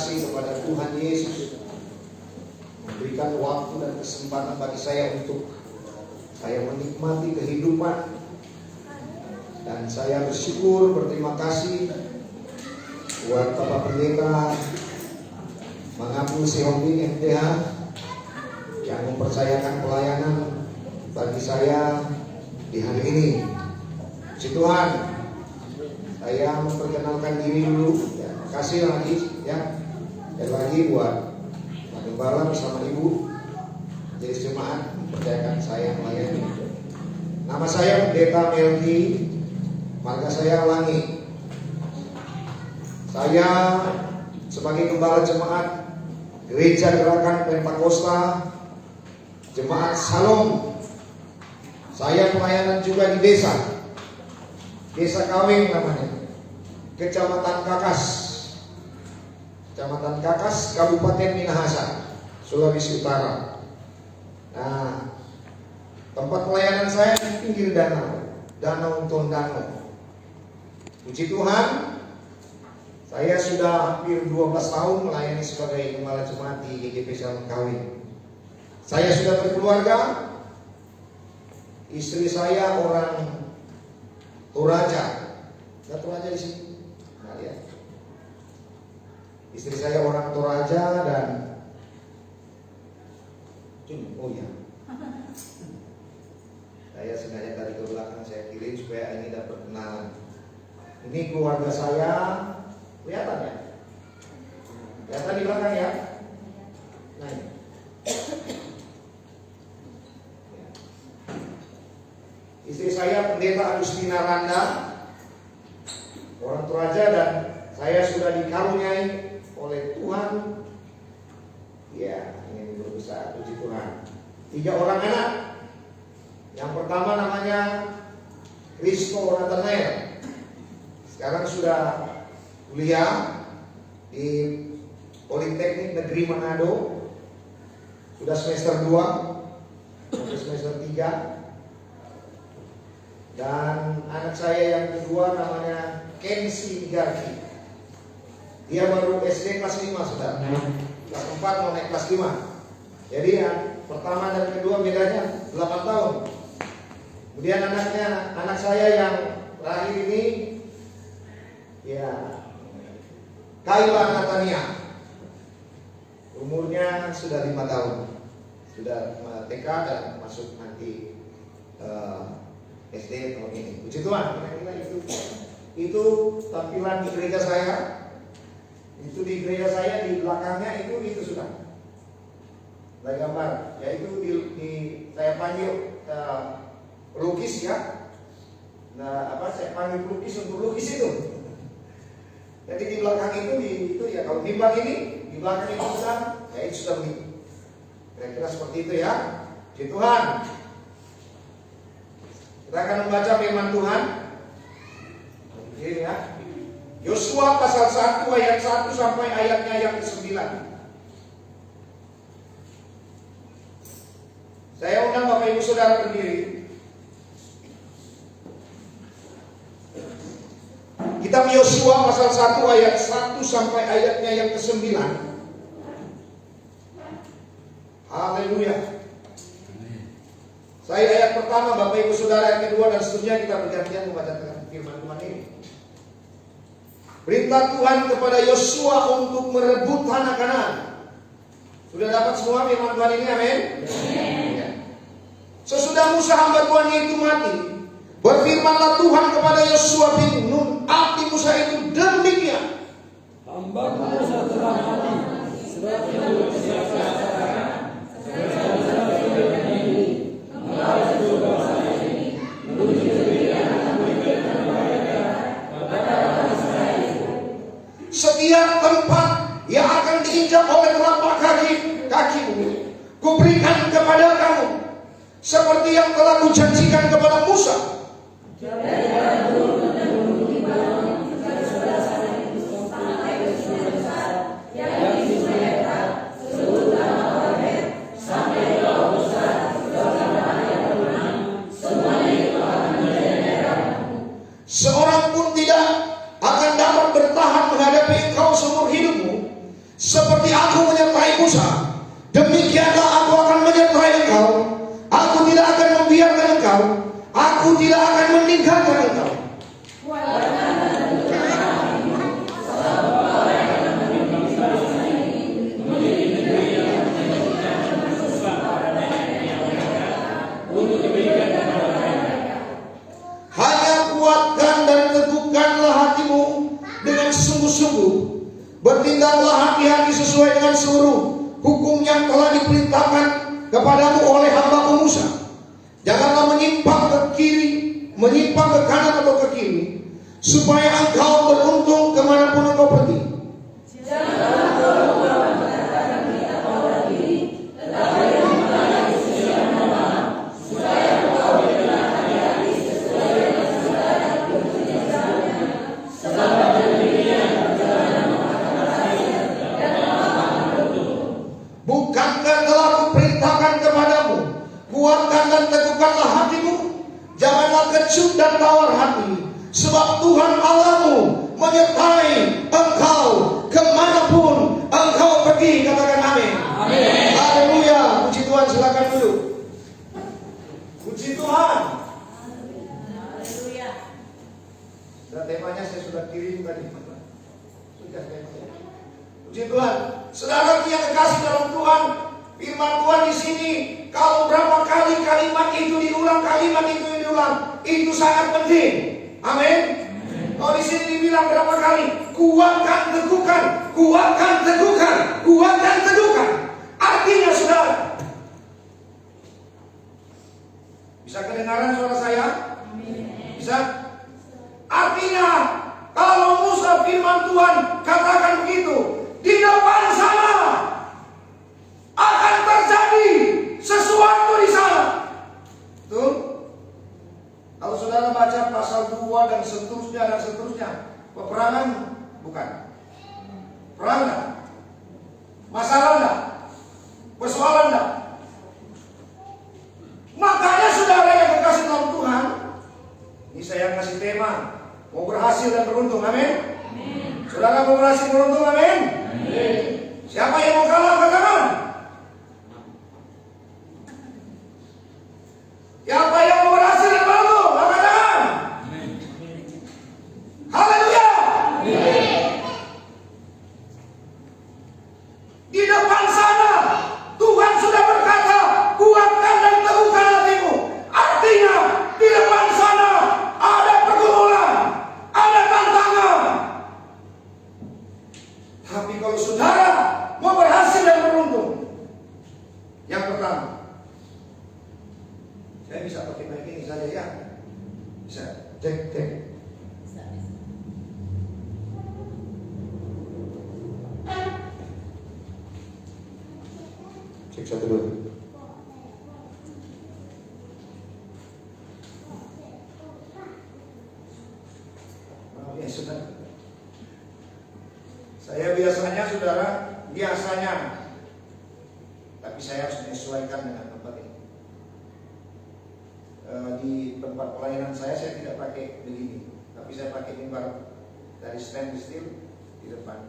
kasih kepada Tuhan Yesus memberikan waktu dan kesempatan bagi saya untuk saya menikmati kehidupan. Dan saya bersyukur, berterima kasih buat Bapak Pendeta Mangapul Sihombing MTH yang mempercayakan pelayanan bagi saya di hari ini. Puji Tuhan. Saya memperkenalkan diri dulu. Ya, kasih lagi ya. Dan lagi buat Pak Gembala bersama Ibu jadi jemaat mempercayakan saya melayani. Nama saya Pendeta Melki, marga saya Langi. Saya sebagai gembala jemaat Gereja Gerakan Pentakosta Jemaat Salom. Saya pelayanan juga di Desa Kaweng namanya, Kecamatan Kakas, Kabupaten Minahasa, Sulawesi Utara. Nah, tempat pelayanan saya di pinggir Danau Tondano. Puji Tuhan, saya sudah hampir 12 tahun melayani sebagai gembala jemaat di GGP Salom Kaweng. Saya sudah berkeluarga. Istri saya orang Toraja. Ada Toraja di sini? Nah, lihat. Istri saya orang Toraja dan oh ya. Saya sengaja dari ke belakang saya kirim supaya ini dapat kenalan. Ini keluarga saya. Kelihatan ya? Kelihatan di belakang ya? Nah, ini. Istri saya Pendeta Agustina Randa, orang Toraja, dan saya sudah dikaruniai oleh Tuhan. Ya, ini berbesar, puji Tuhan. 3 orang anak. Yang pertama namanya Risto Nathanael. Sekarang sudah kuliah di Politeknik Negeri Manado. Sudah semester 2, sampai semester 3. Dan anak saya yang kedua namanya Kensi Garki. Dia baru SD kelas 5 sudah. Kelas 4 mau naik kelas 5. Jadi yang pertama dan kedua bedanya 8 tahun. Kemudian anak saya yang terakhir ini ya Kayla Natania. Umurnya sudah 5 tahun. Sudah TK dan masuk nanti SD tahun ini. Puji Tuhan. Itu tampilan di gereja saya. Itu di gereja saya di belakangnya itu sudah. Saya gambar. Ya itu saya panggil pelukis ya. Nah, saya panggil pelukis untuk lukis itu. Jadi di belakang itu ya kalau timbang ini di belakang itu besar, ya itu sudah begitu. Kira-kira seperti itu ya. Puji Tuhan. Kita akan membaca firman Tuhan. Ini ya. Yosua pasal 1 ayat 1 sampai ayatnya yang ke-9. Saya undang Bapak Ibu Saudara berdiri. Kitab Yosua pasal 1 ayat 1 sampai ayatnya yang ke-9. Haleluya. Saya ayat pertama, Bapak Ibu Saudara yang kedua, dan seterusnya kita bergantian membacakan firman Tuhan ini. Perintah Tuhan kepada Yosua untuk merebut tanah Kanaan. Sudah dapat semua firman Tuhan ini, amin? Ya. Sesudah Musa hamba Tuhan itu mati, berfirmanlah Tuhan kepada Yosua bin Nun, arti Musa itu demikian. Hamba Musa telah mati, sebab itu saya katakan, setiap tempat yang akan diinjak oleh telapak kakimu, kuberikan kepada kamu, seperti yang telah kujanjikan kepada Musa. Seorang pun tidak akan dapat bertahan menghadapi engkau seumur hidupmu. Seperti aku menyertai Musa, demikianlah aku akan menyertai engkau. Aku tidak akan membiarkan engkau. Aku tidak akan meninggalkan engkau. Hanya kuatkan dan teguhkanlah hatimu dengan sungguh-sungguh. Bertindaklah hati-hati sesuai dengan seluruh hukum yang telah diperintahkan kepadamu oleh hambaku Musa. Janganlah menyimpang ke kiri, menyimpang ke kanan atau ke kiri, supaya engkau beruntung kemanapun engkau pergi. Bukankah telah kuperintahkan kepadamu, kuatkan dan teguhkanlah hatimu, janganlah kecut dan tawar hati, sebab Tuhan Allahmu menyertai engkau kemanapun engkau pergi. Katakan amin. Amin. Haleluya. Puji Tuhan, silakan duduk. Puji Tuhan. Haleluya. Dan temanya saya sudah kirim tadi. Sudah temanya. Puji Tuhan. Saudara yang kekasih dalam Tuhan, firman Tuhan di sini, kalau berapa kali kalimat itu diulang, itu sangat penting. Amin. Kalau di sini dibilang berapa kali, kuatkan, teguhkan, kuatkan, teguhkan, kuatkan, teguhkan. Artinya saudara, bisa kedengaran suara saya? Bisa? Artinya, kalau Musa firman Tuhan katakan begitu, di depan sana akan terjadi sesuatu di sana. Betul? Kalau saudara baca pasal 2 dan seterusnya, peperangan bukan. Perang enggak? Masalah enggak? Persoalan enggak? Makanya saudara yang kekasih dalam Tuhan, ini saya kasih tema, mau berhasil dan beruntung, amin? Saudara mau berhasil beruntung, amin? Siapa yang mau kalah, katakan. Siapa yang mau berhasil dan beruntung, katakan. Haleluya. Di depan sana Tuhan sudah berkata, kuatkan dan teguhkan hatimu. Artinya di depan sana ada pergumulan, ada tantangan. Tapi kalau saudara mau berhasil dan beruntung, yang pertama, saya bisa pakai mic ini saja ya? Bisa? Cek. Cek 1 2. Ya sudah. Saya biasanya, tapi saya harus menyesuaikan dengan tempat ini. Di tempat pelayanan saya tidak pakai begini, tapi saya pakai mimbar dari stainless steel di depan.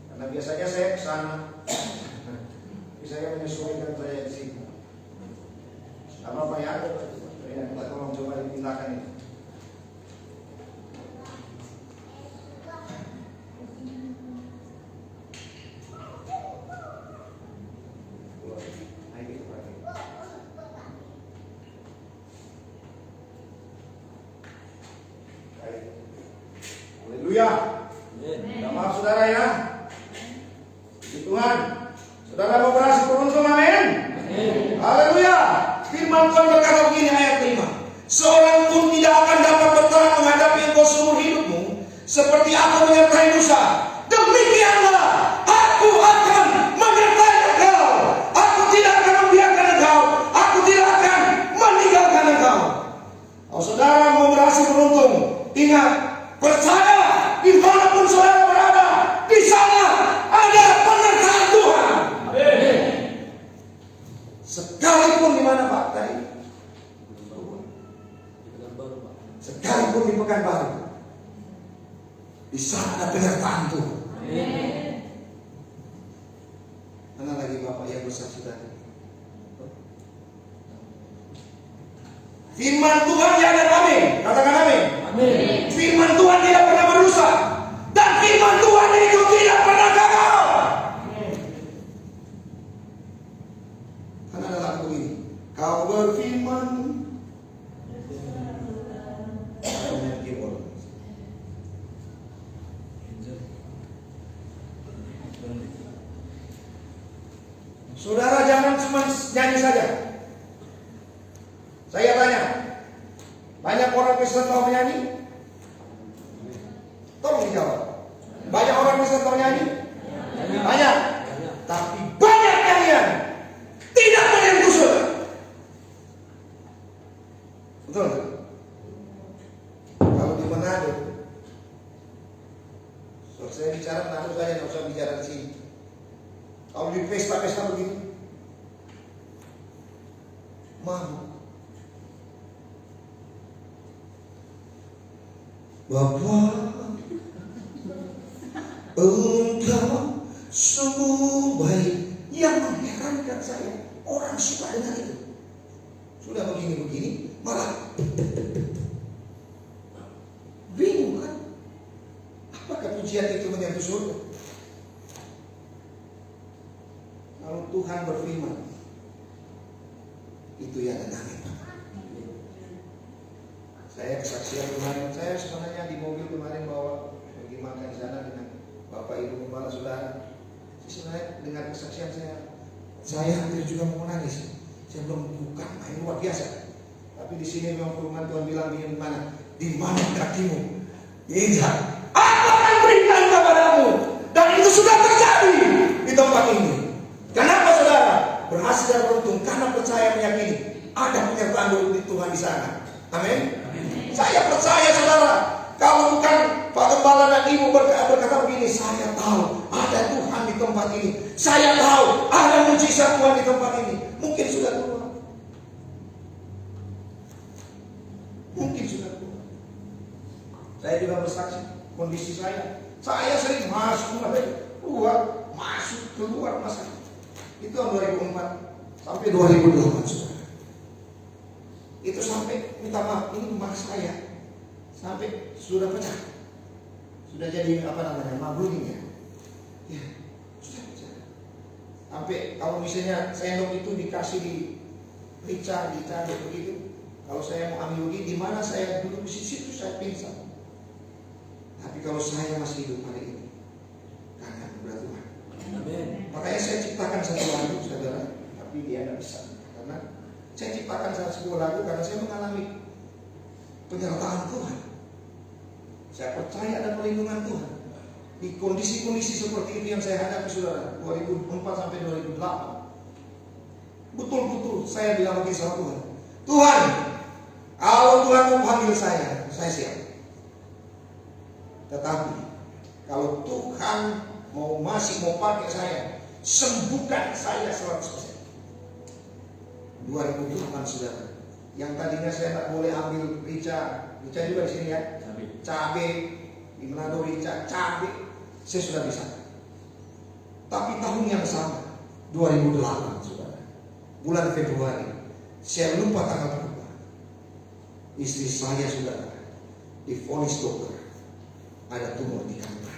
Karena biasanya saya ke sana, tapi saya menyesuaikan saya di sini. Apa ya? Kita tolong coba dipindahkan ini. Haleluya. Maaf saudara ya. Puji Tuhan. Saudara mau berhasil beruntung, amin. Haleluya. Firman Tuhan berkata begini, ayat 5. Seorang pun tidak akan dapat bertahan menghadapi engkau seumur hidupmu, seperti aku menyertai Musa. Demikianlah aku akan menyertai engkau. Aku tidak akan membiarkan engkau. Aku tidak akan meninggalkan engkau. Kalau saudara mau berhasil beruntung, ingat, percaya dimanapun saudara berada, di sana ada penyertaan Tuhan. Amin. Sekalipun di mana Pak tadi? Sekalipun di Pekanbaru, di sana ada penyertaan Tuhan. saya bersaksi tadi. Firman Tuhan ya dan amin. Katakan amin. Amin. Firman Tuhan tidak pernah merusak. Dan firman Tuhan itu tidak pernah gagal. Karena ada lagu ini. Kau berfirman. Saudara jangan cuma nyanyi saja. Saya tanya, banyak orang Kristen tahu menyanyi? Tolong dijawab. Banyak orang Kristen tahu menyanyi? Banyak. Tapi banyak nyanyian tidak menyentuh saudara. Betul? Kalau di Manado, saya bicara Manado saja, nggak usah bicara di sini. Kalau di pesta-pesta begitu, malu. Bapa, Engkau sungguh baik. Yang mengherankan saya, orang suka dengan itu. Sudah begini-begini, malah bingung kan? Apakah pujian itu menyentuh surga? Kalau Tuhan berfirman, itu yang amin. Saya kesaksian kemarin, saya sebenarnya di mobil kemarin bawa pergi makan di sana dengan Bapak Ibu Gembala Saudara. Sebenarnya dengan kesaksian saya hampir juga mau menangis. Saya belum bukan main luar biasa. Tapi di sini memang firman Tuhan bilang di mana? Di mana kakimu? Injak. Aku akan berikan kepadamu. Dan itu sudah terjadi di tempat ini. Kenapa saudara? Berhasil dan beruntung karena percaya meyakini ada penyertaan dari Tuhan di sana. Amin. Saya percaya saudara, kalau bukan Pak Gembala dan Ibu berkata begini, saya tahu ada Tuhan di tempat ini. Saya tahu ada mujizat Tuhan di tempat ini. Mungkin sudah keluar. Mungkin sudah keluar. Saya juga bersaksi kondisi saya. Saya sering masuk keluar, masuk keluar masa. Itu tahun 2004 sampai 2008 saudara. Itu sampai minta maaf, ini rumah saya sampai sudah pecah, sudah jadi apa namanya maglungnya, ya sudah pecah. Sampai kalau misalnya sendok itu dikasih di rica begitu, kalau saya mau ambil begini, di mana saya duduk di situ saya pingsan. Tapi kalau saya masih hidup hari ini, karena anugerah Tuhan. Amin. Makanya saya ciptakan satu lagu saudara, tapi dia tidak bisa karena saya ciptakan sebuah lagu karena saya mengalami penyertaan Tuhan. Saya percaya ada perlindungan Tuhan. Di kondisi-kondisi seperti itu yang saya hadapi saudara, 2004 sampai 2008. Betul-betul saya bilang lagi sama Tuhan. Tuhan, kalau Tuhan mau panggil saya siap. Tetapi kalau Tuhan masih mau pakai saya, sembuhkan saya 100%. 2008 saudara, yang tadinya saya tak boleh ambil rica juga di sini ya, cabai di Manado rica, cabai, saya sudah bisa. Tapi tahun yang sama, 2008 saudara, bulan Februari, saya lupa tanggal berapa, istri saya saudara divonis dokter ada tumor di kandungan.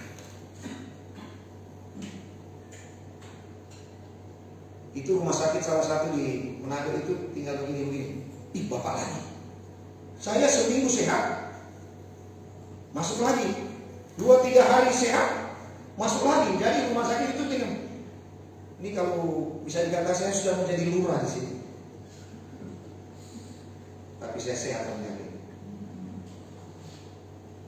Itu rumah sakit salah satu di Manado itu tinggal begini. Ih bapak lagi. Saya seminggu sehat, masuk lagi. 2-3 hari sehat, masuk lagi. Jadi rumah sakit itu tinggal. Ini kalau bisa dikatakan saya sudah menjadi lurah di sini. Tapi saya sehat menjadi.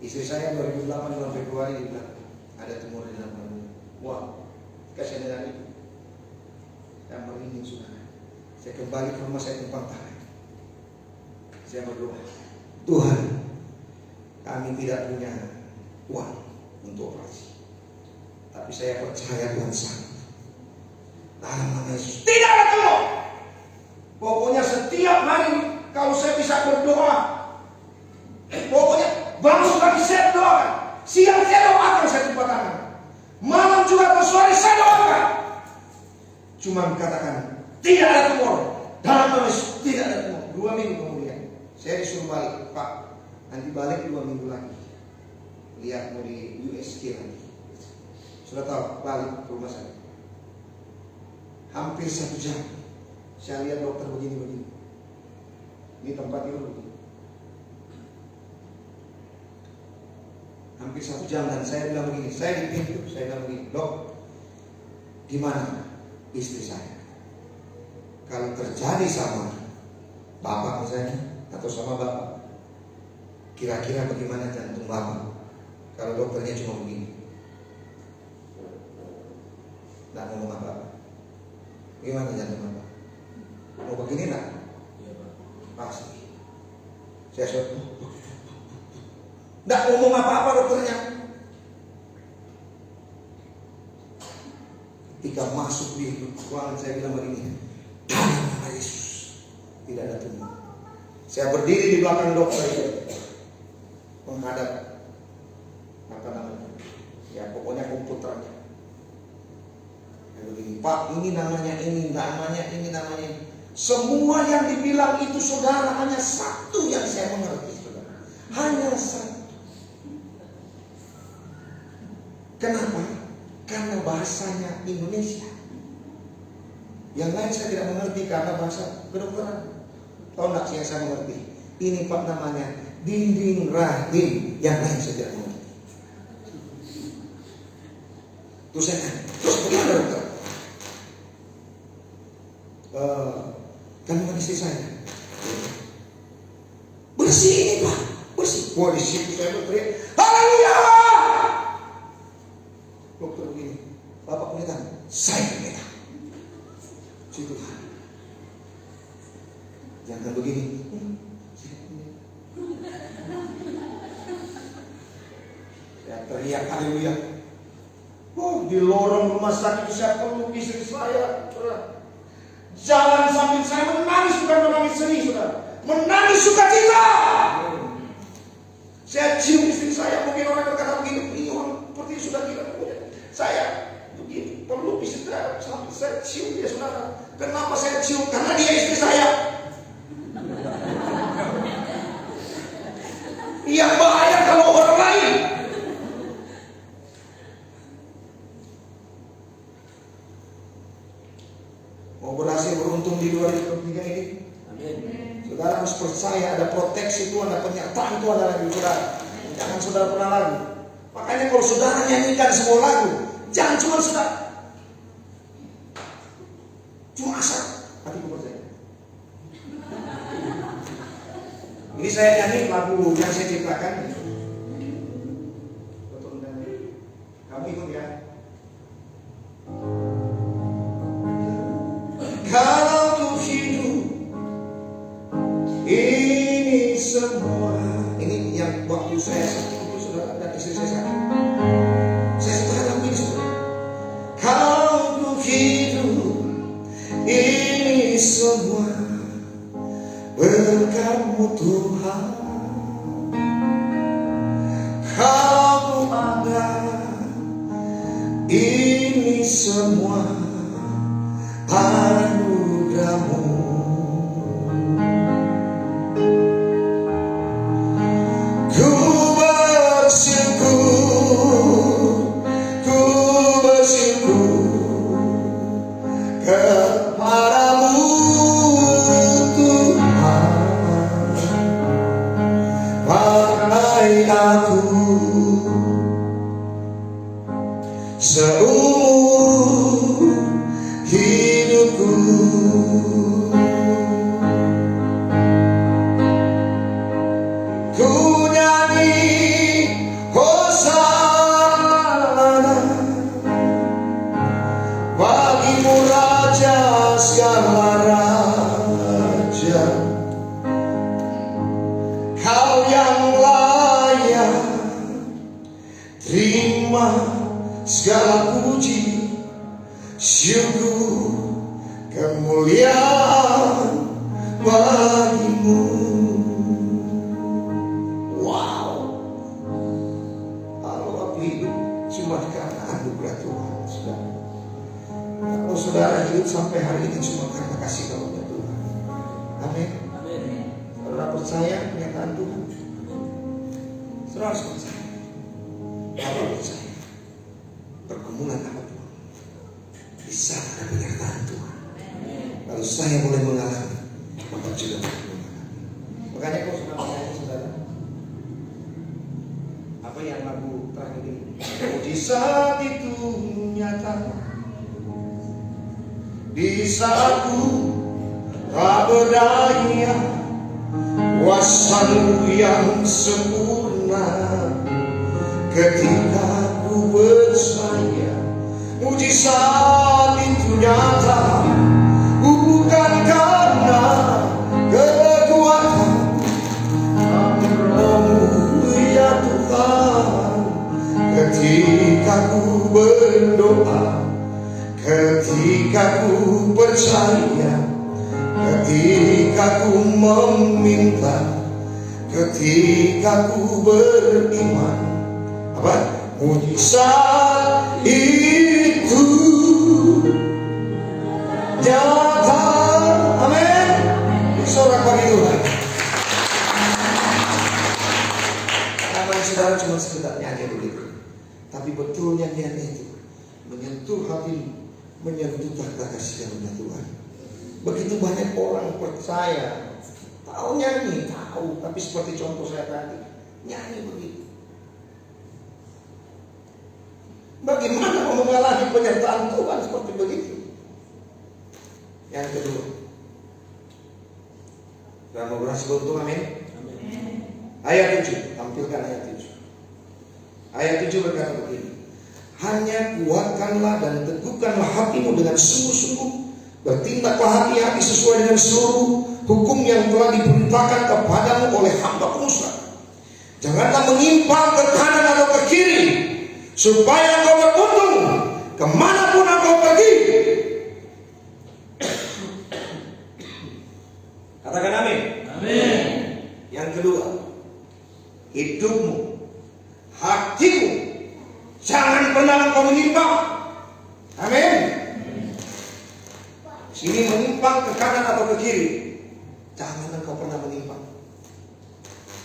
Istri saya 2008 bulan Februari bilang ada tumor di dalam kandungan. Wah, kasihan dengan itu. Saya merinding saudara. Saya kembali ke rumah, saya tumpang tangan. Saya berdoa, Tuhan, kami tidak punya uang untuk operasi, tapi saya percaya Tuhan sanggup. Dalam nama Yesus tidak ada tumor. Pokoknya setiap hari kalau saya bisa berdoa, pokoknya bangun pagi saya doakan, siang saya doakan, saya tumpang tangan, malam juga atau sore saya doakan. cuma katakan tidak ada tumor, dalam nama Yesus tidak ada tumor. 2 minggu kemudian saya disuruh balik, Pak, nanti balik 2 minggu lagi, lihat mau di USG lagi. Sudah tahu, balik ke rumah saya. Hampir 1 jam saya lihat dokter begini-begini. Ini tempat tidur begini. Hampir 1 jam dan saya bilang begini, saya di pintu, saya bilang begini, Dok, di mana istri saya? Kalau terjadi sama Bapak misalnya, atau sama Bapak, kira-kira bagaimana jantung Bapak? Kalau dokternya cuma begini, nggak ngomong apa-apa, gimana jantung Bapak? Mau begini nggak? Pasti. Saya suruh, nggak ngomong apa-apa dokternya. Ketika masuk di ruangan saya bilang begini, dalam nama Yesus tidak ada tumor. Saya berdiri di belakang dokter itu, menghadap apa namanya, ya pokoknya komputernya. Saya begini, Pak, ini namanya ini, namanya ini, namanya ini. Semua yang dibilang itu saudara, hanya satu yang saya mengerti, saudara. Hanya satu. Kenapa? Karena bahasanya Indonesia. Yang lain saya tidak mengerti karena bahasa kedokteran. Tahu nggak yang saya mengerti? Ini Pak namanya dinding rahim. Yang lain saya tidak mengerti. Terus saya tanya, terus bagaimana dokter? Kandungan istri saya bersih ini Pak, bersih. Wah, di situ saya berteriak, haleluya! Dokter begini, Bapak penelitian, saya penelitian. Situ Tuhan, jangan begini. Saya teriak haleluya. Oh, di lorong rumah sakit saya peluk istri saya. Jalan sambil saya menangis, bukan menangis sedih, saudara, menangis sukacita. Saya cium istri saya, mungkin orang berkata begini, ini orang seperti sudah gila. Saya begini, peluk istri saya, sambil saya cium dia, saudara. Kenapa saya cium? Karena dia istri saya. Yang bahaya kalau orang lain. Mau berhasil beruntung di 2023 ini, saudara harus percaya ada proteksi Tuhan, ada penyertaan Tuhan dalam hidup saudara. Jangan saudara pernah lagu. Makanya kalau saudara nyanyikan semua lagu, jangan cuma saudara, cuma asal hatiku percaya. Ini saya nyanyi lagu yang saya ciptakan. Kamu ikut ya. Kalau tuh hidup ini semua, ini yang waktu saya sakit itu saudara dan istri saya sakit, saya suka lagu ini saudara. Kalau tuh hidup ini semua berkat-Mu Tuhan, kalau ada ini semua anugerah-Mu. Ku bersyukur kepadamu Tuhan, pakai aku seumur hidupku. Ku nyanyi hosana bagi-Mu Raja segala raja, Kau yang layak terima segala puji, syukur, kemuliaan bagi-Mu. Wow, kalau aku hidup cuma karena anugerah Tuhan. Kalau saudara hidup sampai hari ini cuma karena kasih karunia Tuhan. Amin. Saudara percaya kenyataan Tuhan? Saudara harus percaya. Apa percaya? Pergumulan apapun bisa ada penyertaan Tuhan. Kalau saya boleh mengalami, maka juga mengalami. Makanya kalau saudara, apa yang lagu terakhir ini? Mujizat itu nyata di saatku tak berdaya, kuasa-Mu yang sempurna ketika ku percaya. Mujizat itu nyata, bukan karena kekuatan Mu ya Tuhan. Ketika ku berdoa, ketika ku percaya, ketika ku meminta, ketika ku beriman, apa? Mujizat itu nyata. Amin. Sorak bagi Tuhan. Namanya saudara cuma sekedar nyanyi begitu, tapi betul nyanyian itu menyentuh hati, menyentuh tahta kasih karunia Tuhan. Begitu banyak orang percaya, tahu nyanyi, tahu, tapi seperti contoh saya tadi, nyanyi begitu. Bagaimana mengalami penyertaan Tuhan seperti begitu? Yang kedua, dan mau berhasil untuk amin. Ayat 7, tampilkan ayat 7. Ayat 7 berkata begini: hanya kuatkanlah dan teguhkanlah hatimu dengan sungguh-sungguh, bertindaklah hati-hati sesuai dengan seluruh hukum yang telah diperintahkan kepadamu oleh hamba Musa. Janganlah menyimpang ke kanan atau ke kiri, supaya engkau beruntung kemanapun engkau pergi. Katakan amin. Amin. Yang kedua, hidupmu, hatimu, jangan pernah engkau menyimpang. Amin. Sini menyimpang ke kanan atau ke kiri, jangan engkau pernah menyimpang.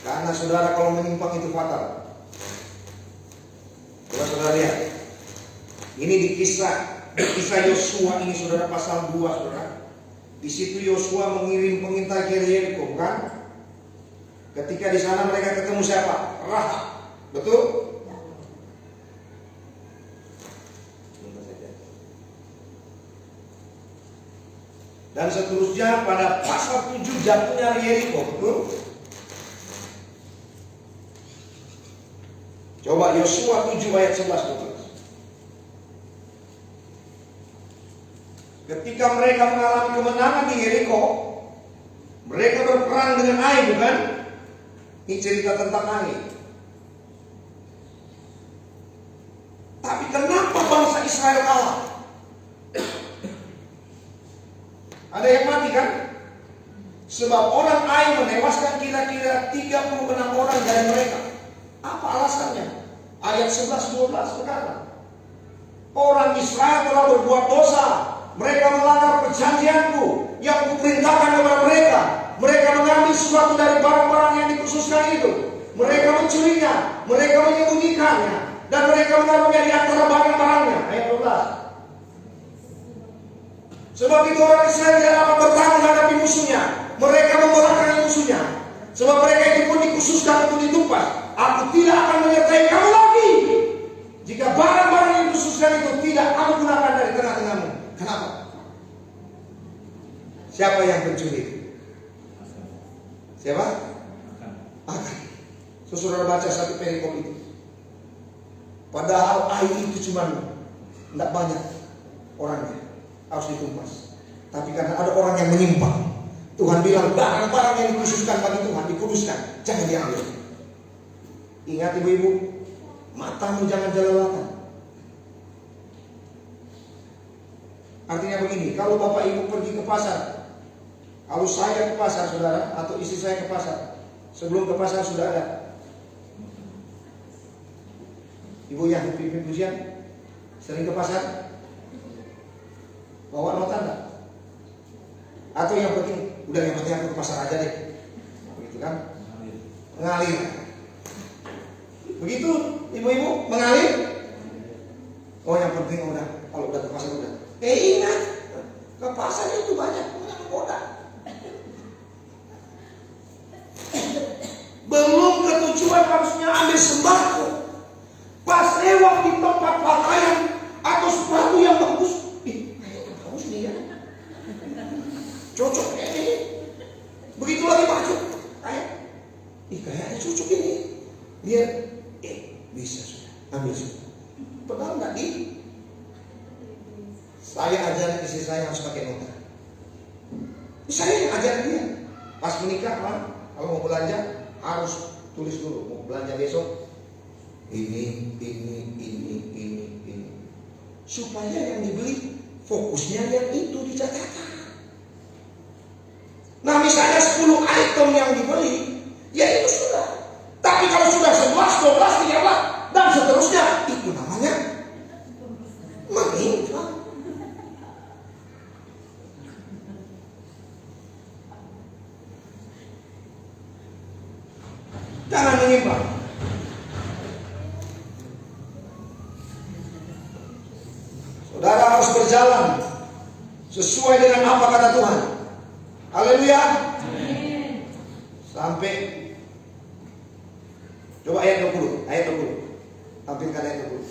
Karena saudara kalau menyimpang itu fatal. Saudara lihat, ini di kisah Yosua ini saudara, pasal 2 saudara. Di situ Yosua mengirim pengintai ke Yeriko, kan? Ketika di sana mereka ketemu siapa? Rahab, betul? Dan seterusnya pada pasal 7 jatuhnya Yeriko, betul? Coba Yosua 7 ayat 11 betul. Ketika mereka mengalami kemenangan di Yeriko, mereka berperang dengan Ai, bukan? Ini cerita tentang Ai. Tapi kenapa bangsa Israel kalah? Ada yang mati kan? Sebab orang Ai menewaskan kira-kira 36 orang dari mereka. Apa alasannya? Ayat 11-12 berkata, orang Israel telah berbuat dosa. Mereka melanggar perjanjianku yang kuperintahkan kepada mereka. Mereka mengambil sesuatu dari barang-barang yang dikhususkan itu. Mereka mencurinya, mereka menyembunyikannya, dan mereka menaruhnya di antara barang-barangnya. Ayat 12. Sebab itu orang Israel tidak dapat bertahan menghadapi musuhnya. Mereka membelakangi musuhnya. Sebab mereka itu pun dikhususkan untuk ditumpas. Aku tidak akan menyertai kamu lagi jika barang-barang yang dikhususkan itu tidak aku gunakan dari tengah-tengahmu. Kenapa? Siapa yang pencuri? Siapa? Akan. Saudara baca satu perikop itu. Padahal Ai itu cuma tidak banyak orangnya, harus ditumpas. Tapi karena ada orang yang menyimpang, Tuhan bilang barang-barang yang dikhususkan bagi Tuhan dikuduskan, jangan diambil. Ingat ibu-ibu, matamu jangan jelalatan. Artinya begini, kalau bapak ibu pergi ke pasar, kalau saya ke pasar saudara, atau istri saya ke pasar, sebelum ke pasar sudah ada ibu yang pimpin pujian, sering ke pasar, bawa Atau yang penting, udah yang penting aku ke pasar aja deh. Begitu kan? Mengalir. Begitu ibu-ibu mengalir. Oh yang penting udah, kalau udah ke pasar udah. Ingat, ke pasar itu banyak yang menggoda. Belum ke tujuan harusnya ambil sembako. Pas lewat di tempat pakaian atau sepatu yang bagus, kayaknya bagus nih ya. Cocok kayaknya ini. Begitu lagi baju, kayaknya cocok ini. Lihat, bisa sudah, ambil sudah. Padahal nggak di. Saya ajarin istri saya harus pakai nota. Saya yang ajarin dia. Pas menikah, kalau mau belanja harus tulis dulu. Mau belanja besok, ini. Supaya yang dibeli fokusnya yang itu dicatatkan. Nah misalnya 10 item yang dibeli, ya itu sudah. Tapi kalau sudah 11, 12, 13 dan seterusnya, itu namanya menyimpang. Jangan menyimpang. Saudara harus berjalan sesuai dengan apa kata Tuhan. Haleluya. Sampai coba ayat 20. Tampilkan ayat 20.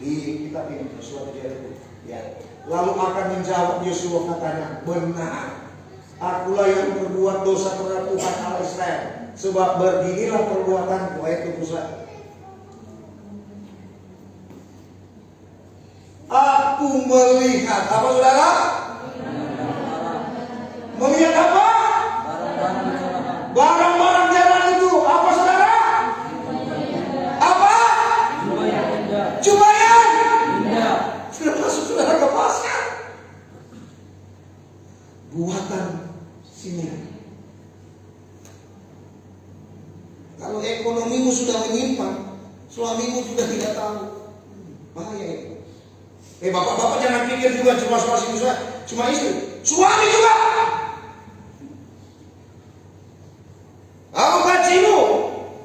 Di kitab ini Yosua 7 ya. Lalu akan menjawab Yosua katanya, benar. Akulah yang berbuat dosa terhadap Tuhan Allah Israel, sebab beginilah perbuatanku. Ayat 21. Aku melihat apa saudara? Melihat apa? Barang-barang jalan itu apa saudara? Apa? Cubayan. Sudah masuk saudara ke pasar. Buatan sini. Kalau ekonomimu sudah menyimpang, suamimu sudah tidak tahu, bahaya itu. Bapak-bapak jangan pikir juga cuma istri, suami juga. Kalau gajimu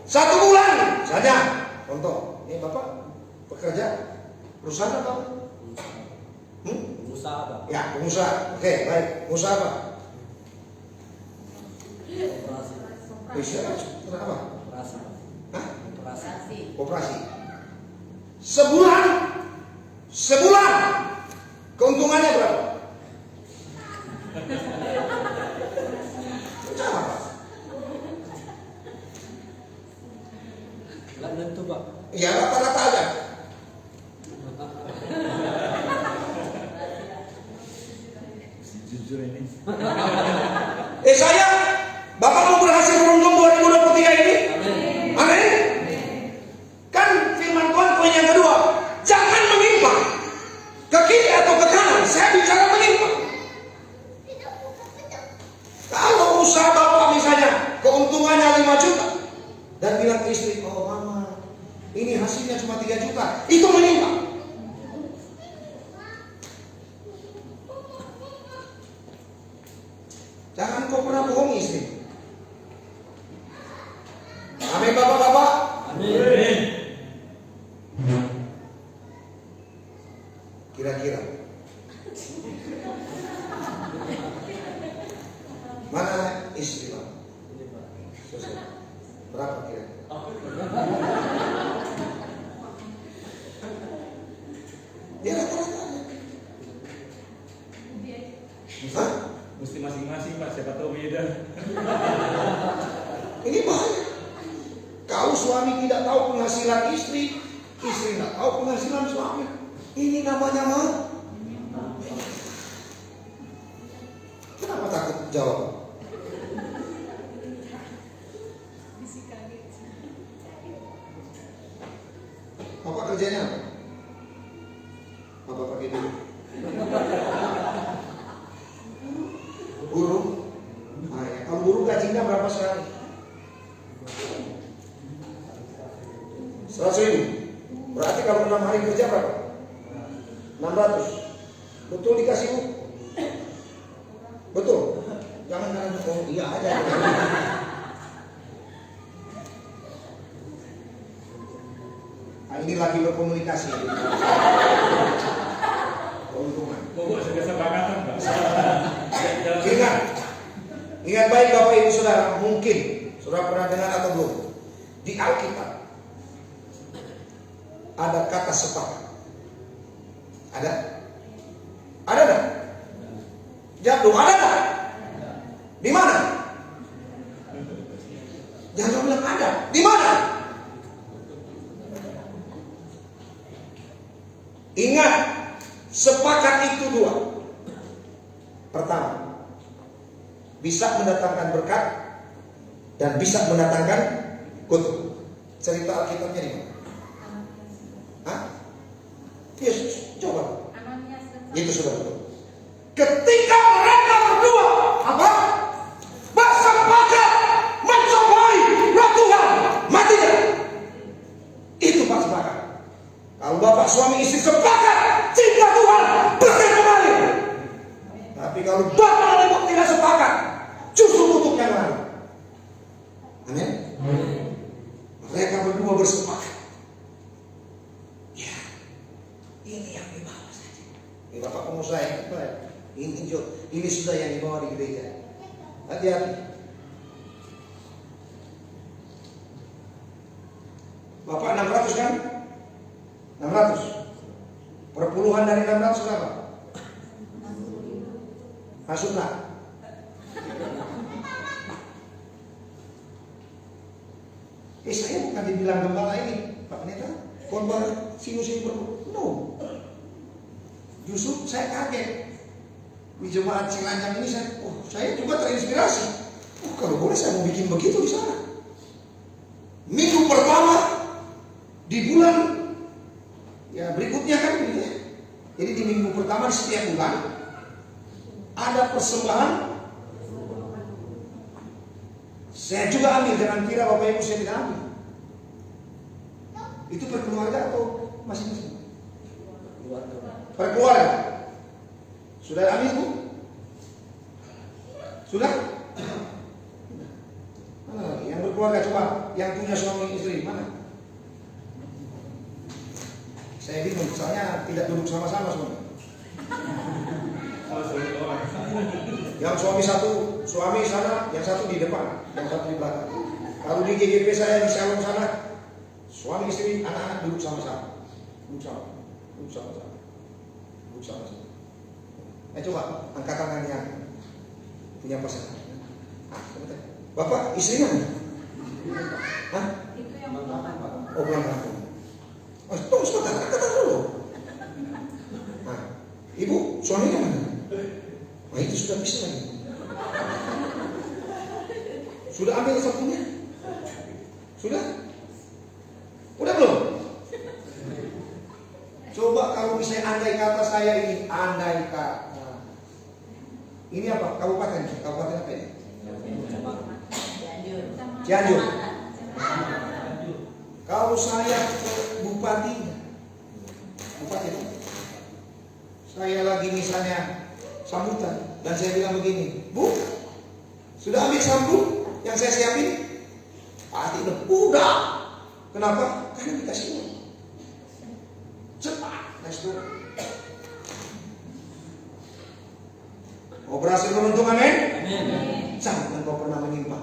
1 bulan saja, contoh, ini bapak bekerja perusahaan atau? Pengusaha apa? Ya, pengusaha. Oke, baik. Pengusaha apa? Bisa. Apa? Operasi. Sebulan keuntungannya berapa? Berapa? Nggak tentu Pak. Ya rata-rata aja. Jujur ini. Bapak mau berhasil beruntung 2023 ini? Amin. Kan firman Tuhan poin yang kedua, jangan menyimpang ke kiri atau ke kanan. Saya bicara menyimpang. Kalau usaha bapak misalnya keuntungannya 5 juta dan bilang ke istri, oh mama, ini hasilnya cuma 3 juta, itu menyimpang. Jangan kau pernah bohongi istri. Amin bapak-bapak. Amin. Kira-kira mana istri Pak? Berapa kira-kira? Ya rata-rata. Hah? Mesti masing-masing Pak, siapa tahu beda. Ini bahaya. Kau suami tidak tahu penghasilan istri, istri tidak tahu penghasilan suami. Ini namanya mah. Kenapa takut jawab? Bapak kerjanya apa? Bapak pakai dulu. Guru. Nah, ya. Kalau guru gajinya berapa sekali? 100.000. Berarti kalau 6 hari kerja berapa? 600. Betul dikasih Bu? Betul? Jangan karena oh iya aja. Nah, ini lagi berkomunikasi. Keuntungan. Ingat baik Bapak Ibu Saudara, mungkin saudara pernah dengar atau belum? Di Alkitab ada kata sepakat. Ada? Ada enggak? Jawab dong, ada enggak? Di mana? Jangan bilang ada. Di mana? Ingat, sepakat itu dua. Pertama, bisa mendatangkan berkat dan bisa mendatangkan kutuk. Cerita Alkitabnya di mana? Hah? Yesus, coba. Itu sudah betul. Ketika mereka berdua apa? Bersepakat mencapai roh Tuhan, matinya. Itu pas sepakat. Kalau bapak suami istri sepakat cinta Tuhan, bersih kembali. Tapi kalau bapak dan ibu tidak sepakat, justru kutuknya lari. Amin. Mereka berdua bersepakat. Ya, ini yang dibawa saja. Ini bapak pengusaha yang ini sudah yang dibawa di gereja. Hati-hati. Bapak 600 kan? 600. Perpuluhan dari 600 berapa? Masuklah. Saya bukan dibilang gembala ini, Pak Pendeta. Korban sinus ini no. Justru saya kaget. Di jemaat Cilanjang ini saya juga terinspirasi. Kalau boleh saya mau bikin begitu di sana. Minggu pertama di bulan ya berikutnya kan gitu ya. Jadi di minggu pertama di setiap bulan ada persembahan. Saya juga ambil, jangan kira Bapak Ibu saya tidak ambil. Itu per keluarga atau masing-masing? Per keluarga. Sudah ambil Bu? Sudah? Mana lagi? Yang berkeluarga coba, yang punya suami istri mana? Saya bingung, soalnya tidak duduk sama-sama semua. Yang suami sana, yang satu di depan, yang satu di belakang. Kalau di GGP saya di salon sana, suami istri, anak-anak duduk sama-sama. Duduk sama-sama. Coba angkat tangan yang punya pasangan. Bapak istrinya mana? Hah? Itu yang pertama. Oh pulang kampung. Oh tunggu sebentar, angkat tangan dulu. Nah, ibu suaminya mana? Nah itu sudah bisa lagi. Sudah ambil sapunya? Sudah? Udah belum? Coba kalau misalnya andai kata saya ini, andai kata ini apa? Kabupaten apa ini? Cianjur. Kalau saya bupati, saya lagi misalnya sambutan dan saya bilang begini, Bu, sudah ambil sambut yang saya siapin? Pasti udah. Kenapa? Karena dikasih uang. Cepat, restu. Oh berhasil menuntung, amin? Jangan kau pernah menyimpang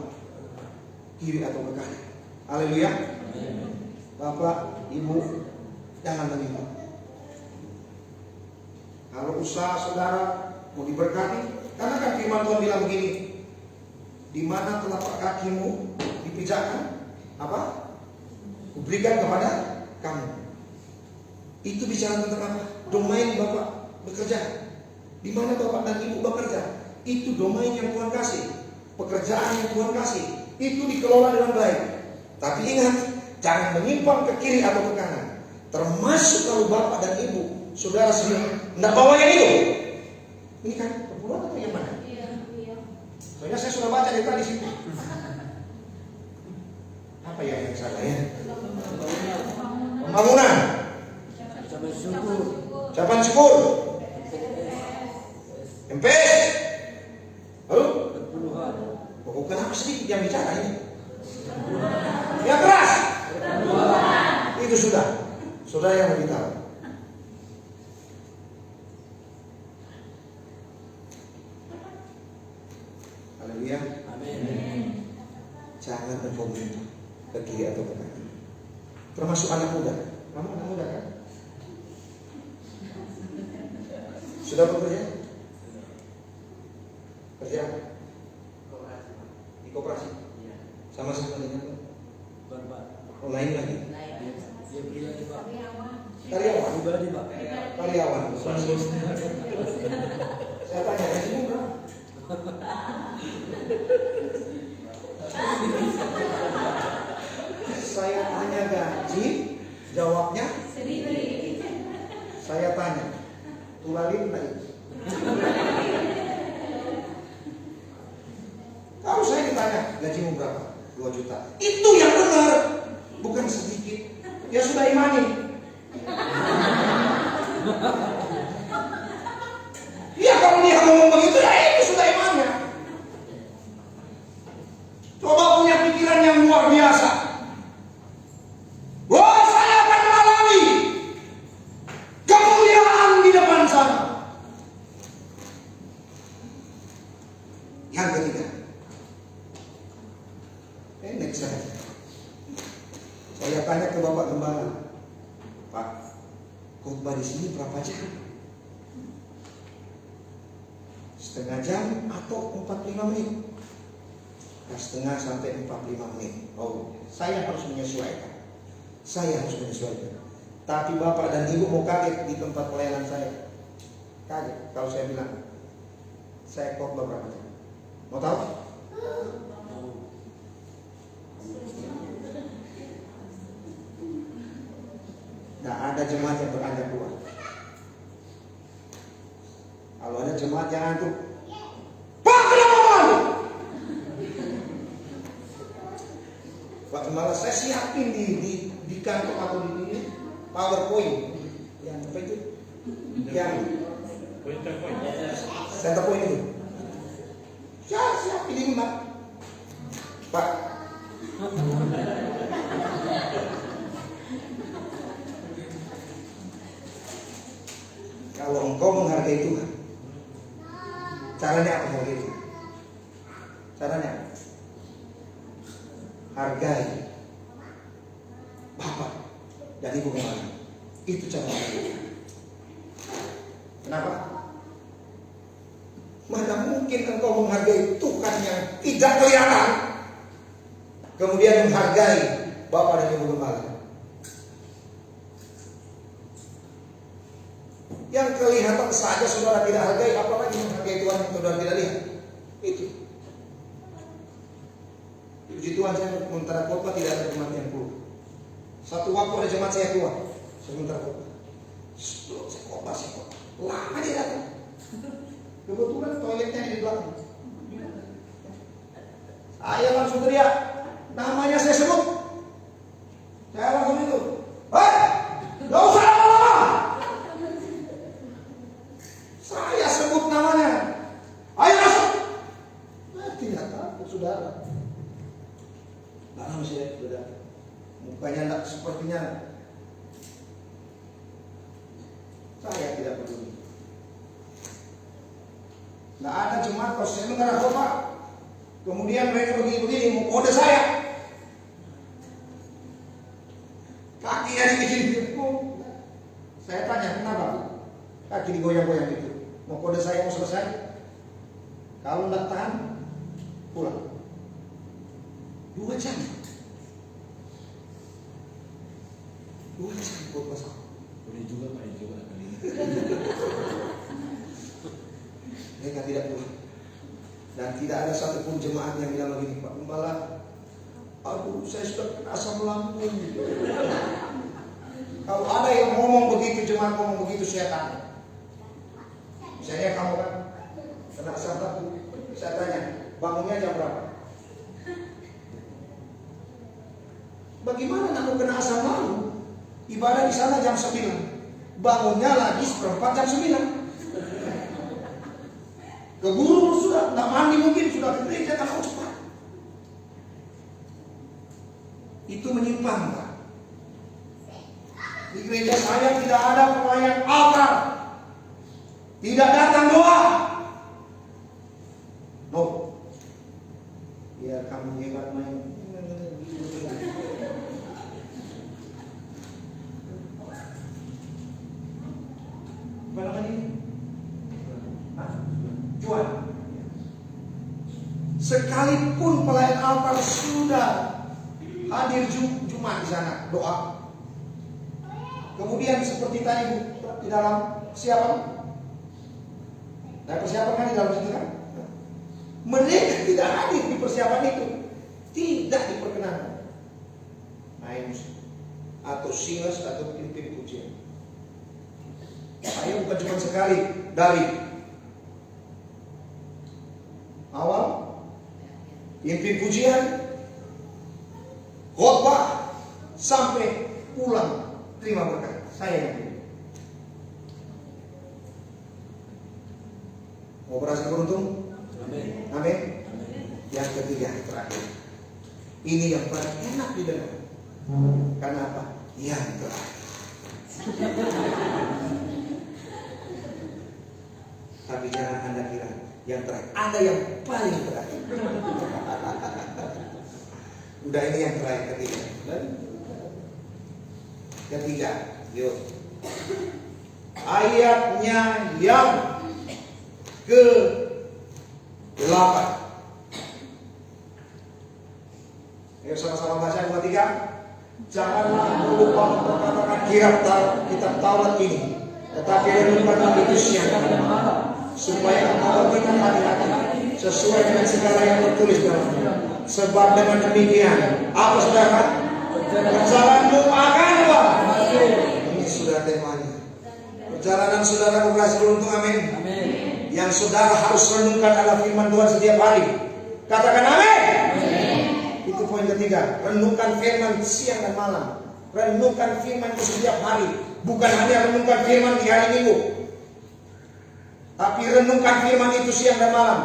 kiri atau ke kanan. Haleluya. Bapak, Ibu, jangan menyimpang. Kalau usaha saudara mau diberkati, karena kan firman Tuhan bilang begini, di mana telapak kakimu dipijakkan, apa? Kuberikan kepada kamu. Itu bicara tentang apa? Domain Bapak bekerja. Di mana Bapak dan Ibu bekerja, itu domain yang Tuhan kasih, pekerjaan yang Tuhan kasih, itu dikelola dengan baik. Tapi ingat, jangan menyimpang ke kiri atau ke kanan. Termasuk kalau Bapak dan Ibu, saudara sendiri, tidak bawa yang itu. Ini kan perpuluhan atau yang mana? Iya. Soalnya saya sudah baca dari tadi situ. Apa ya yang salah ya? Pembangunan. Ucapan syukur. MPS. Lalu? Puluhan. Oh, kenapa sedikit yang bicara ini? Yang keras. Itu sudah. Saudara yang berbicara. Haleluya. Amin. Jangan berkomentar ke kiri atau ke kanan. Termasuk anak muda. Kamu anak muda kan? Sudah bekerja? Kerja? Di koperasi? Sama-sama dengan Bapak. lain lagi. Dia pribadi Pak. Karyawan. Pribadi Pak. Karyawan. Saya tanya gajimu berapa? Saya tanya gaji, jawabnya saya tanya tulalin lagi. Kalau saya ditanya gajimu berapa? 2 juta. Itu yang benar, bukan sedikit. Ya sudah imani. Ya kalau dia ngomong begitu ya itu sudah imannya. Coba punya pikiran yang luar biasa. Wah, saya akan mengalami kemuliaan di depan sana. Yang ketiga, next saya tanya ke Bapak Gembala, Pak, khotbah di sini berapa jam? Setengah jam atau 45 menit? Setengah sampai 45 menit. Oh, saya harus menyesuaikan. Tapi Bapak dan Ibu mau kaget di tempat pelayanan saya. Kaget kalau saya bilang saya khotbah berapa jam? Mau tahu? Nah, ada jemaat yang beranjak keluar. Kalau ada jemaat yang ngantuk, Pak, kenapa malu? Pak Gembala, saya siapin di kantor atau di PowerPoint yang apa itu? Yang center point itu. Ya, siapin ini, Pak. Kalau engkau menghargai Tuhan, caranya apa menghargai Tuhan? Caranya hargai Bapak dan Ibu Gembala. Itu caranya. Kenapa? Mana mungkin engkau menghargai Tuhan yang tidak kelihatan, kemudian menghargai Bapak dan Ibu Gembala. Yang kelihatan saja saudara tidak hargai, apalagi menghargai Tuhan yang saudara tidak lihat. Itu. Puji Tuhan, saya sementara khotbah tidak ada jemaat yang keluar. Satu waktu ada jemaat saya keluar sementara khotbah. Saya khotbah. Lama dia datang. Kebetulan toiletnya di belakang. Saya langsung teriak, namanya saya sebut. Saya langsung itu, hei, gak usah lama-lama. Saya sebut namanya. Ayo masuk. Tidak takut saudara. Lama saya sudah. Mukanya tidak sepertinya. Saya tidak peduli. Tidak ada jemaat kalau saya mengarah khotbah. Kemudian mereka begini-begini mau kode saya. Kakinya dibikin. Saya tanya kenapa? Kaki digoyang-goyang gitu. Mau kode saya mau selesai? Kalau tidak tahan, pulang. 2 jam. 2 jam buat masak. Boleh juga Pak, coba kali ini. Mereka tidak pulang. Dan tidak ada satupun jemaat yang bilang begini, Pak Gembala, aduh saya sudah kena asam lambung. Kalau ada yang ngomong begitu, jemaat ngomong begitu, saya tanya. Misalnya kamu kan kena asam lambung, saya tanya, bangunnya jam berapa? Bagaimana kamu kena asam lambung? Ibadah di sana jam 9, bangunnya lagi 7:45 jam 9. Keburu sudah nggak mandi mungkin sudah ke gereja karena cepat. Itu menyimpang, Pak. Di gereja saya tidak ada pelayan altar, tidak datang doa. No, biar kamu hebat main. Apa namanya ini? Jual. Sekalipun pelayan altar sudah hadir Jumat di sana doa. Kemudian seperti tadi di dalam persiapan, nah persiapan kan di dalam situ kan, mereka tidak hadir di persiapan itu, tidak diperkenankan main musik atau singers atau pimpin pujian. Saya bukan cuma sekali dari awal pimpin pujian, khotbah sampai pulang terima berkat. Saya yang pilih. Mau berhasil beruntung? Amin. Amin. Yang ketiga terakhir, ini yang paling enak didengar. Karena apa? Yang terakhir. Tapi jangan Anda kira yang terakhir. Ada yang paling terakhir. Udah ini yang terakhir ketiga. Ketiga, yuk. Ayatnya yang ke-8. Ayo sama-sama baca 2, 3. Janganlah lupa memperkatakan kitab Taurat ini, tetapi renungkanlah itu siang dan malam, supaya engkau bertindak hati-hati sesuai dengan segala yang tertulis dalamnya. Sebab dengan demikian, apa saudara? Perjalananmu akan apa? Ini sudah temanya. Perjalanan saudara berhasil beruntung, amin. Amin. Yang saudara harus renungkan adalah firman Tuhan setiap hari. Katakan amin. Itu poin ketiga. Renungkan firman siang dan malam. Renungkan firman itu setiap hari. Bukan hanya renungkan firman di hari Minggu, tapi renungkan firman itu siang dan malam.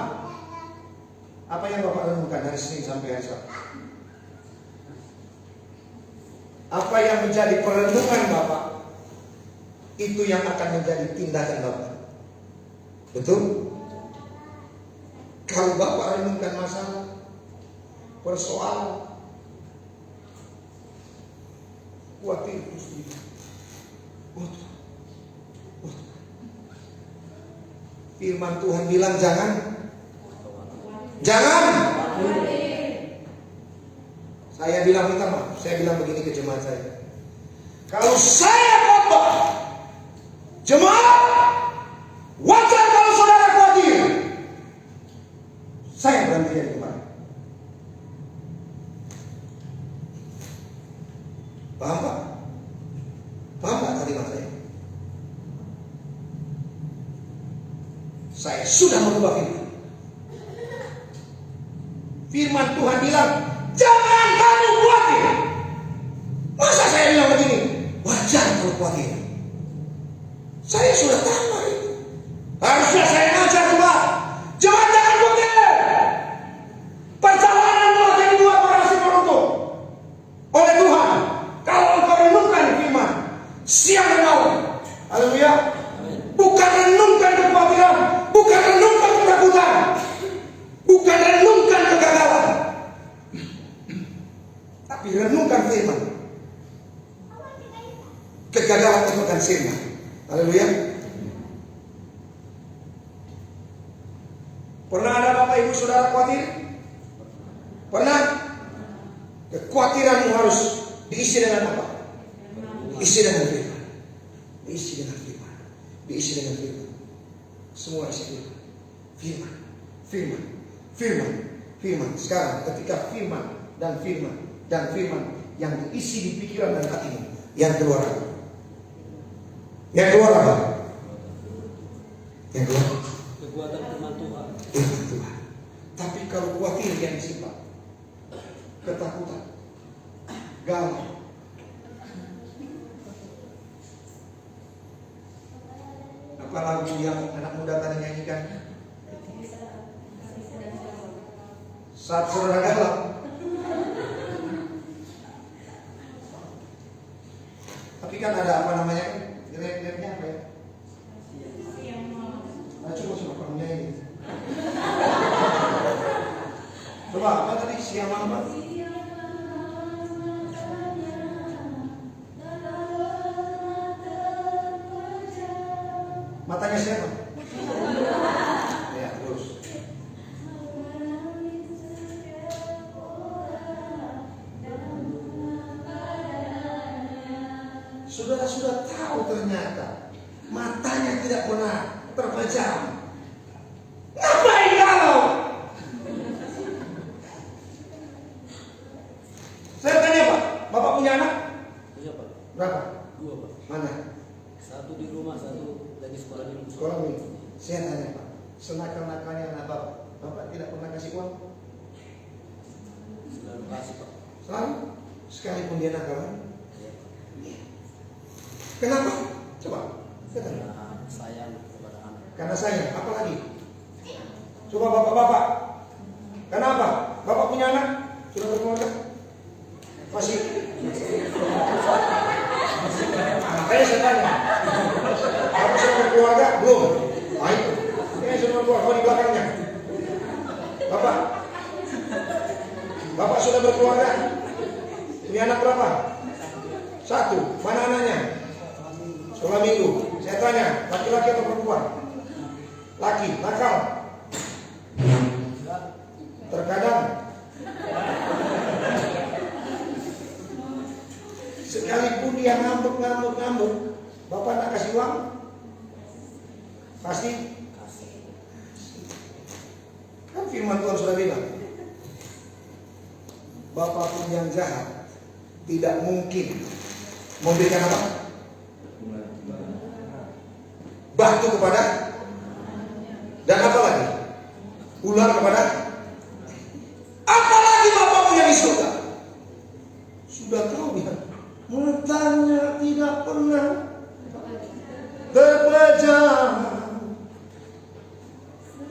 Apa yang Bapak renungkan dari Senin sampai hari Sabtu? Apa yang menjadi perenungan Bapak, itu yang akan menjadi tindakan Bapak. Betul? Kalau Bapak renungkan masalah, persoalan, khawatir terus dia. Firman Tuhan bilang jangan. Saya bilang minta maaf. Saya bilang begini ke jemaat saya. Kalau saya khotbah jemaat, wajar kalau saudara khawatir. Saya berhenti dari kemarin. Paham Pak? Paham Pak tadi Mas saya? Saya sudah mengubah firman. Firman Tuhan bilang, jangan kamu khawatir. Masa saya bilang begini? Wajar kalau khawatir. Saya sudah tahu itu. Harusnya saya ngajar Pak. Jangan khawatir. Perjalananmu akan dibuat berhasil beruntung oleh Tuhan kalau engkau renungkan firman siang dan malam. Haleluya. Bukan renungkan kekhawatiran, bukan renungkan ketakutan, bukan renungkan kegagalan, tapi renungkan firman. Kegagalan itu akan sirna. Haleluya. Pernah ada Bapak Ibu Saudara khawatir? Pernah? Kekhawatiranmu harus diisi dengan apa? Diisi dengan firman. Diisi dengan firman. Diisi dengan firman. Semua isi firman. Firman. Firman. Firman. Firman. Sekarang ketika firman dan firman dan firman yang diisi di pikiran dan hatimu, yang keluar apa? Yang keluar apa? Yang keluar Kekuatan firman Tuhan. firman Tuhan. Tapi kalau khawatir yang disimpan, ketakutan, galau, apa lagu yang anak muda tadi nyanyikan? Saat saudara galau. Tapi kan ada apa namanya kan? Grade-nya apa ya? Nah, coba kamunya ini. Coba apa tadi siang malam? Matanya siapa? Ya, terus. Saudara sudah tahu ternyata matanya tidak pernah terpejam. Ngapain galau? Saya tanya Pak, Bapak punya anak? Punya Pak. Berapa? 2 Pak. Mana? 1 di rumah, 1 lagi sekolah di rumah. Sekolah ini. Saya tanya Pak, senakal-nakalnya anak Bapak, Bapak tidak pernah kasih uang? Selalu kasih Pak. Selalu? Sekalipun dia nakal? Iya Pak. Kenapa? Coba. Saya tanya. Karena sayang kepada anak. Karena saya, apa lagi? Coba bapak-bapak. Kenapa? Bapak punya anak? Sudah berkeluarga? Masih? Makanya saya tanya. Bapak sudah berkeluarga? Belum? Nah itu. Ini sudah berkeluarga. Oh di belakangnya. Bapak. Bapak sudah berkeluarga? Punya anak berapa? 1. Mana anaknya? Sekolah minggu. Saya tanya, laki-laki atau perempuan? Laki, nakal. Terkadang sekalipun dia ngambek, Bapak nak kasih uang? Pasti? Kan firman Tuhan sudah bilang, Bapak pun yang jahat tidak mungkin memberikan apa? Batu kepada dan apa lagi? Ular kepada apalagi Bapakmu yang di surga. Sudah tahu dia matanya tidak pernah terpejam.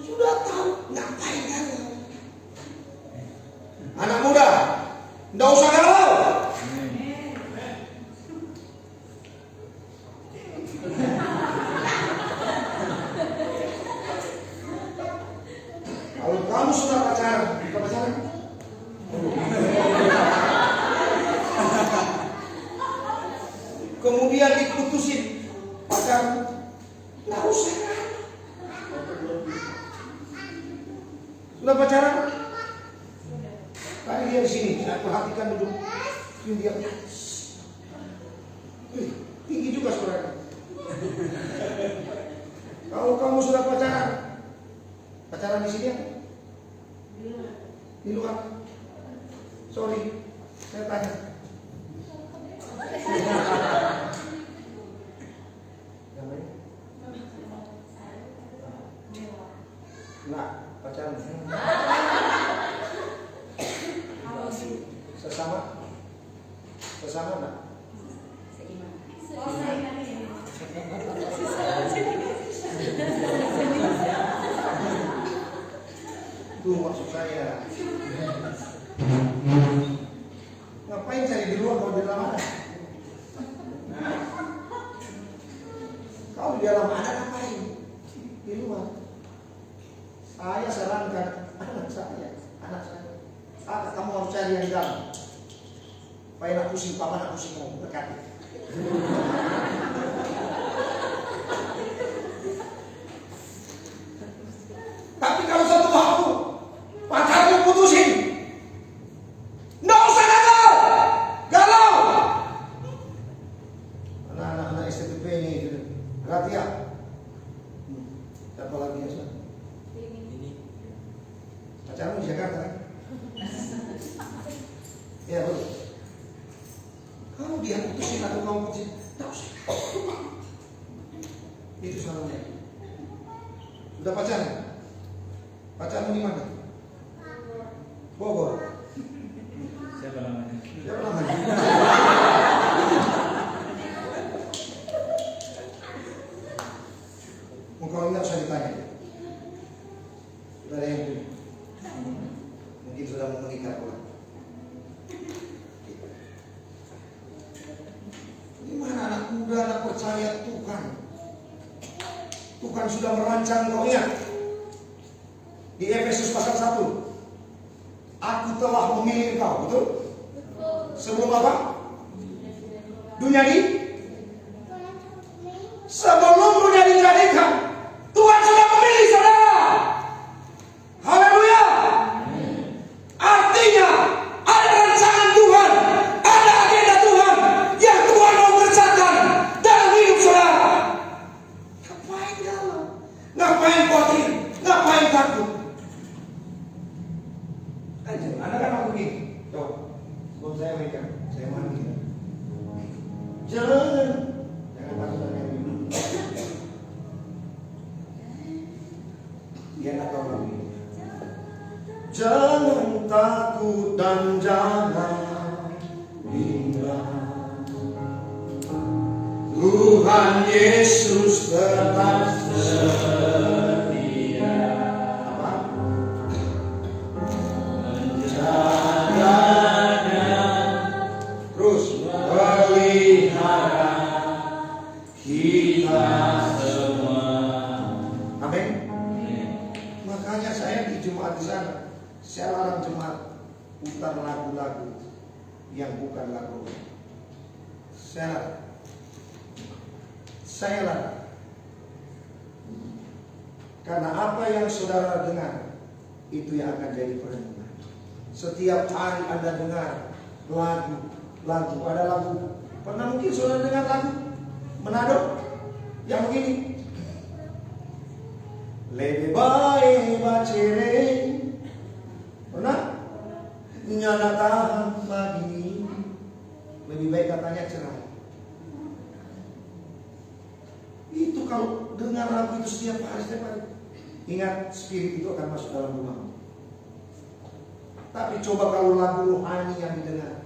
Sudah tahu ngapain galau. Anak muda, tidak usah galau. Kalau kamu sudah pacaran, kita pacaran. Kemudian diputusin pacaran, nggak usah. Sudah pacaran? Tadi dia di sini, saya perhatikan duduk. Ini dia. Tinggi juga saudara. Kalau kamu sudah pacaran di sini ya? Di luar. Sorry, saya tanya. Nah, pacaran. Sesama enggak? Itu maksud saya. Ngapain cari di luar kalau di dalam ada? Kalau di dalam ada ngapain? Di luar. Saya sarankan anak saya. Kamu harus cari yang di dalam. Supaya nak pusing, papa nak pusing mau berkati. Tapi kalau satu waktu pacarnya putusin, nggak usah galau. Anak-anak STP ini perhatian. Siapa lagi ya? Ini Pacarmu di Jakarta kan? Ya betul. Kalau dia putusin atau kamu putusin, tak usah. Itu salahnya. Udah pacaran? Pacarmu di mana? Bogor. siapa namanya? Siapa namanya? Kalau tidak usah ditanya. Sudah ada yang punya. Mungkin mengikat orang. Gimana anak muda, anak percaya Tuhan? Tuhan sudah merancang kau, ingat. Di Efesus pasal 1. Aku telah memilih kau, betul? Sebelum apa? Dunia ini? Sebelum dunia dijadikan, Tuhan sudah memilih saudara. Haleluya. Artinya ada rancangan Tuhan, ada agenda Tuhan yang Tuhan mau kerjakan dalam hidup saudara. Ngapain galau? Ngapain khawatir? Ngapain takut? Anda kan aku gini. Tuh, sebelum saya berikan, saya mandi. Jangan takut dengan ini. Dia nak tahu lagi. Jangan takut dan jangan bimbang. Tuhan Yesus tetap setia. Apa? Menjaganya, terus pelihara kita semua. Amin. Makanya saya di Jumat di sana, saya larang jemaat putar lagu-lagu yang bukan lagu. Saya larang. Karena apa yang saudara dengar itu yang akan jadi perenungan. Setiap hari Anda dengar lagu, ada lagu. Pernah mungkin saudara dengar lagu Manado yang begini? Lebih baik bacere. Pernah? Nyana tahan pagi. Lebih baik katanya cerai. Itu kalau dengar lagu itu setiap hari. Ingat, spirit itu akan masuk dalam rumah. Tapi coba kalau lagu rohani yang didengar,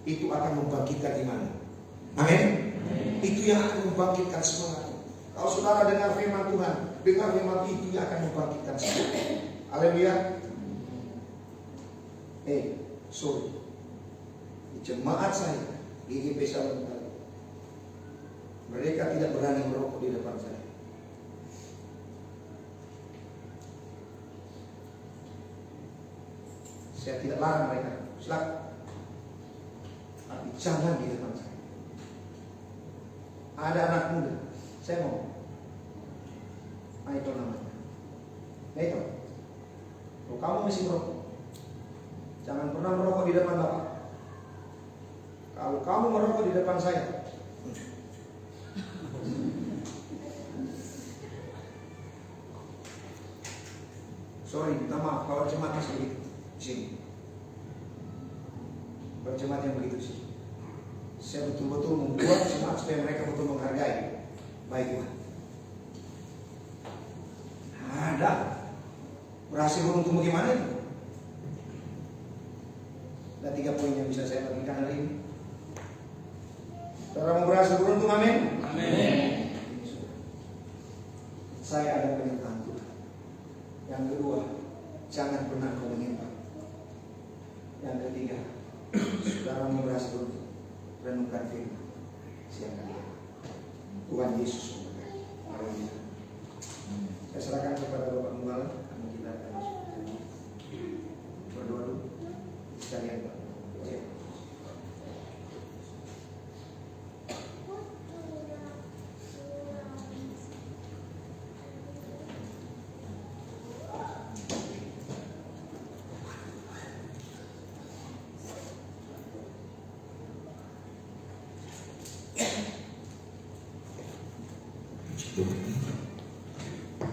itu akan membangkitkan iman. Amin. Itu yang akan membangkitkan semangat. Kalau saudara dengar firman Tuhan, dengar firman itu yang akan membangkitkan semangat. Haleluya. Sorry. Di jemaat saya, GGP Salon, mereka tidak berani merokok di depan saya. Saya tidak larang mereka, silakan. Tapi jangan di depan saya. Ada anak muda, saya mau. Itu namanya. Itu. Kalau kamu masih merokok, jangan pernah merokok di depan Bapak. Kalau kamu merokok di depan saya, sorry, minta maaf kalau jemaat masih begitu. Sini. Berjemaat yang begitu sih. Saya betul-betul membuat jemaat supaya mereka betul menghargai. Baik Tuhan. Ada. Berhasil beruntung bagaimana itu? Ada 3 poin yang bisa saya bagikan hari ini. Saudara mau berhasil beruntung, amin? Amin. Saya ada perintah Tuhan. Yang kedua, jangan pernah kau menyimpang. Yang ketiga, saudara mau berhasil beruntung, renungkan firman siang hari. Tuhan Yesus memberkati. Haleluya. Saya serahkan kepada Bapak Gembala. Kami kita akan masuk berdoa dulu sekalian Pak.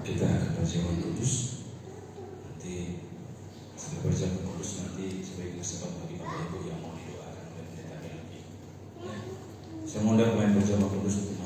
Kita akan baca Roh Kudus. Nanti setelah baca Roh Kudus nanti sebagai kesempatan bagi Bapak Ibu yang mau didoakan oleh pendeta lagi. Saya mohon pemain baca Roh Kudus untuk